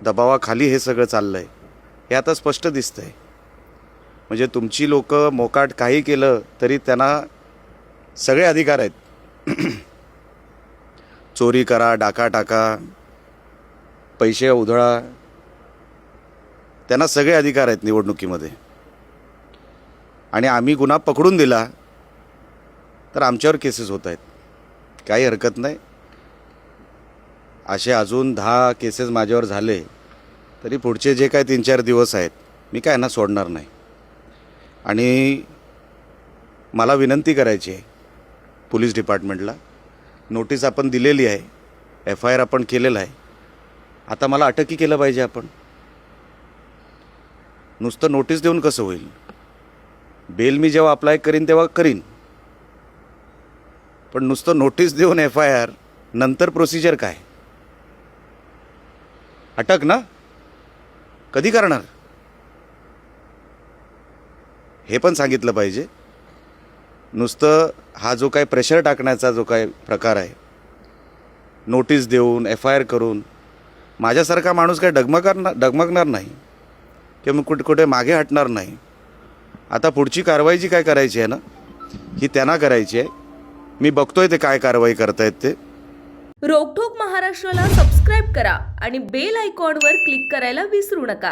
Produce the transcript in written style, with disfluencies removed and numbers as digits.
दबावाखाली हे सगळं चाललं आहे हे आता स्पष्ट दिसतं आहे. म्हणजे तुमची लोक मोकाट काही केलं तरी त्यांना सगळे अधिकार आहेत. चोरी करा, डाका टाका, पैसे उधळा, त्यांना सगळे अधिकार आहेत निवडणुकीमध्ये. आणि आम्ही गुन्हा पकडून दिला तर आमच्यावर केसेस होत आहेत. काही हरकत नाही. असे अजून 10 केसेस माझ्यावर झाले तरी पुढचे जे काय 3-4 दिवस आहेत मी काय ना सोडणार नाही. आणि मला विनंती करायची आहे पोलीस डिपार्टमेंटला. नोटीस आपण दिलेली आहे, FIR आपण केलेला आहे. आता मला अटकही केलं पाहिजे आपण. नुसतं नोटीस देऊन कसं होईल? बेल मी जेव्हा अप्लाय करीन तेव्हा करीन, पण नुसतं नोटीस देऊन FIR नंतर प्रोसिजर काय? अटक ना? कधी करणार हे पण सांगितलं पाहिजे. नुसतं हा जो काय प्रेशर टाकण्याचा जो काय प्रकार आहे, नोटीस देऊन FIR करून, माझ्यासारखा माणूस काय डगमगणार नाही किंवा मग कुठे मागे हटणार नाही. आता पुढची कारवाई जी काय करायची आहे ना ही त्यांना करायची आहे. मी बघतोय ते काय कारवाई करतायत ते. रोकठोक महाराष्ट्राला सबस्क्राईब करा आणि बेल आयकॉनवर क्लिक करायला विसरू नका.